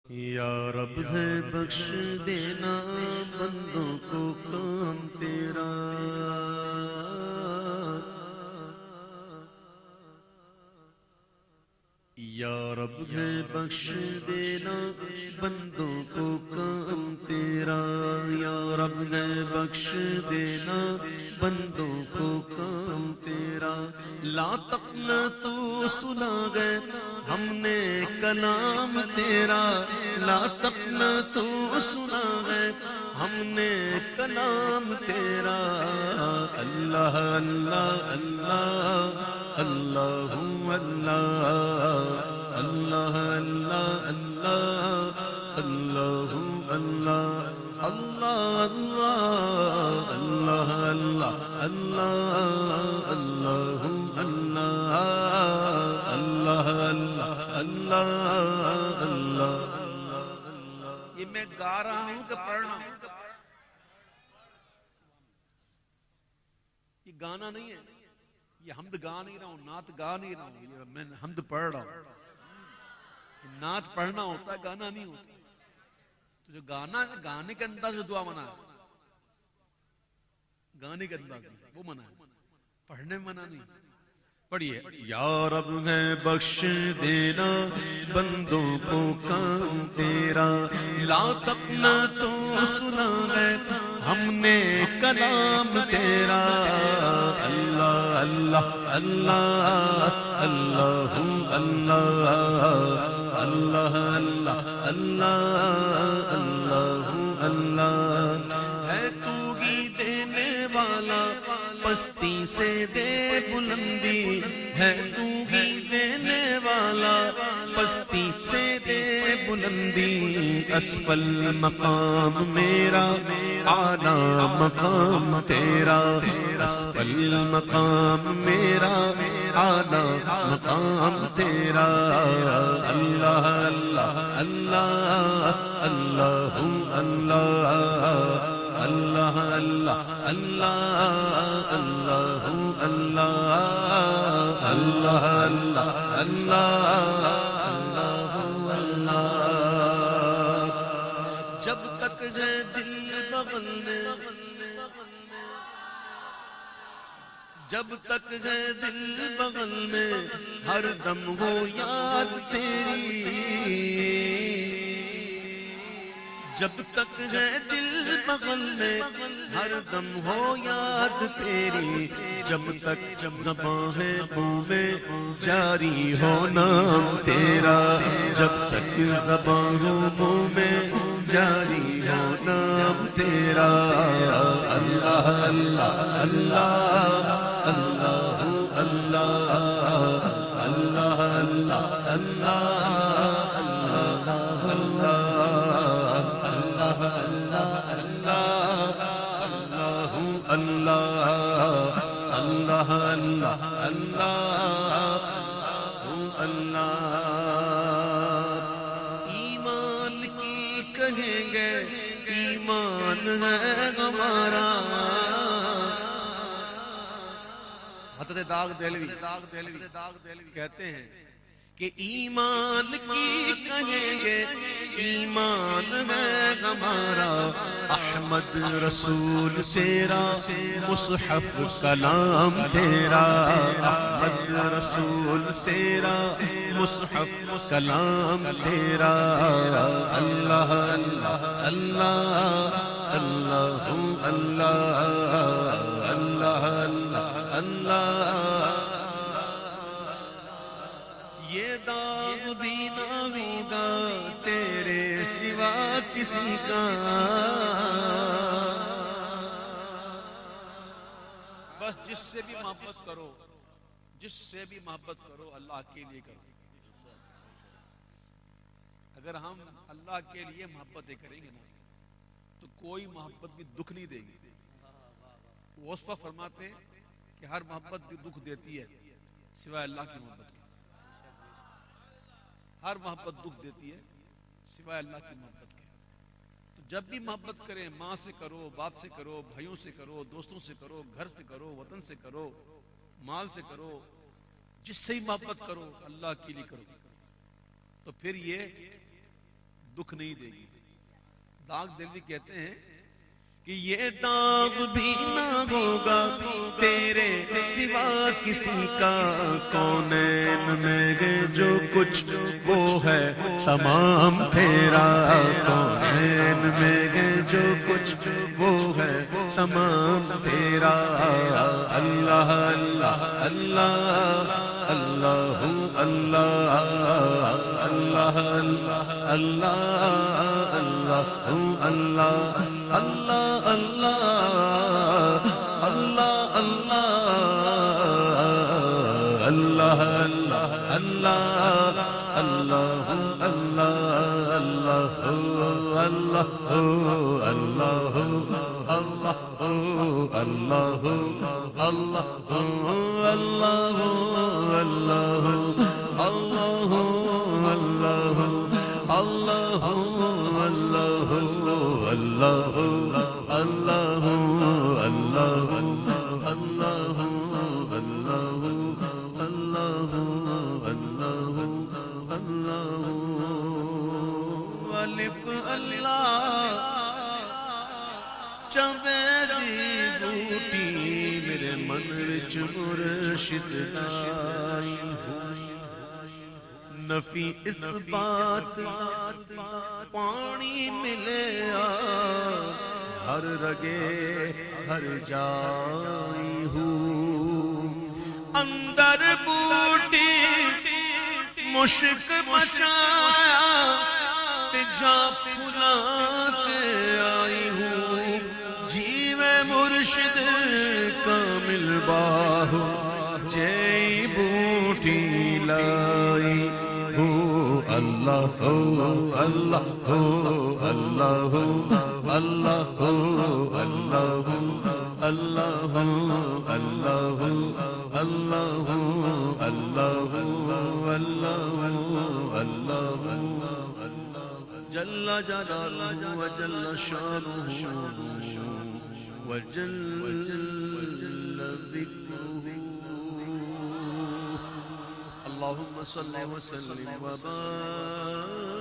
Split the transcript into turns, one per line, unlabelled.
یا رب ہے بخش دینا بندوں کو کام تیرا، یا رب ہے بخش دینا بندوں کو کام تیرا، یا رب ہے بخش دینا بندوں کو کام تیرا۔ لا تقنطوا سنا گئے ہم نے کلام تیرا، لا تقنطوا سنا گئے ہم نے کلام تیرا۔ اللہ اللہ اللہ اللہ اللہ اللہ اللہ اللہ اللہ اللہ اللہ اللہ اللہ اللہ اللہ اللہ اللہ اللہ۔
یہ میں گا رہا ہوں کہ پڑھ رہا ہوں؟ یہ گانا نہیں ہے، یہ حمد گا نہیں رہا ہوں، نعت گا نہیں رہا ہوں، یہ میں حمد پڑھ رہا ہوں۔ نعت پڑھنا ہوتا ہے، گانا نہیں ہوتا۔ تو جو گانا ہے، گانے کے انداز میں دعا منع ہے، گانے کے انداز میں وہ منع ہے، پڑھنے میں منع نہیں۔ پڑھیے،
یا رب ہے بخش دینا بندوں کو کام تیرا، لا تقنطوا سنا ہے ہم نے کلام تیرا۔ اللہ اللہ اللہ اللہ اللہ اللہ اللہ اللہ اللہ۔ ہے تو ہی دینے والا پستی سے دے بلندی، ہے تو ہی دینے والا پستی سے دے بلندی۔ اسفل مقام میرا اعلیٰ مقام تیرا، اسفل مقام میرا اعلیٰ مقام تیرا۔ اللہ اللہ اللہ اللہ اللہ اللہ اللہ اللہ اللہ اللہ اللہ اللہ اللہ۔ جب تک ہے دل بغل میں، جب تک ہے دل بغل میں، ہر دم ہو یاد تیری۔ جب تک ہے دل بغل میں، ہر دم ہو یاد تیری۔ جب تک زباں ہے منہ میں، جاری ہو نام تیرا۔ جب تک زباں ہو منہ میں، جاری ہو نام تیرا۔ اللہ اللہ اللہ اللہ اللہ اللہ اللہ اللہ اللہ اللہ اللہ۔ ایمان کی کہیں گے ایمان ہے ہمارا۔
حضرت داغ دہلوی کہتے ہیں
کہ ایمان کی کہیں گے ایمان ہے ہمارا۔ احمد رسول تیرا مصحف کلام تیرا، احمد رسول تیرا مصحف کلام تیرا۔ اللہ اللہ اللہ اللہ اللہ اللہ اللہ۔ یہ داغ بھی نہ ہوگا تیرے سوا کسی کا،
بس جس سے بھی محبت کرو، جس سے بھی محبت کرو اللہ کے لیے کرو۔ اگر ہم اللہ کے لیے محبتیں کریں گے نا تو کوئی محبت بھی دکھ نہیں دے گی۔ وہ اس پر فرماتے ہیں کہ ہر محبت بھی دکھ دیتی ہے سوائے اللہ کی محبت کے۔ ہر محبت دکھ دیتی ہے سوائے اللہ کی محبت کے۔ تو جب بھی محبت کریں، ماں سے کرو، باپ سے کرو، بھائیوں سے کرو، دوستوں سے کرو، گھر سے کرو، وطن سے کرو، مال سے کرو، جس سے ہی محبت کرو اللہ کے لیے کرو، تو پھر یہ دکھ نہیں دے گی. داغ دلی کہتے ہیں
کہ یہ داغ بھی نہ ہوگا تیرے سوا کسی کا، کونین میں جو کچھ وہ ہے تمام تیرا، کونین میں جو کچھ وہ ہے تمام تیرا. اللہ اللہ اللہ اللہ اللہ اللہ اللہ اللہ اللہ اللہ اللہ اللہ اللہ اللہ میرے من وچ مرشد آئی نفی اس بات پانی ملے ہر رگے ہر جائی ہوں اندر بوٹی مشک مچایا جا پھلاتے آئی ہوں جیوے مرشد کامل باہو جئی بوٹی لائی ہو اللہ ہو اللہ ہو اللہ ہو اللہ ہو اللہ ہو اللہ ہو اللہ ہو اللہ ہو اللہ ہو اللہ ہو جل جلالہ وجل شانہ وجل ذکرہ اللہم صلی وسلم وبارک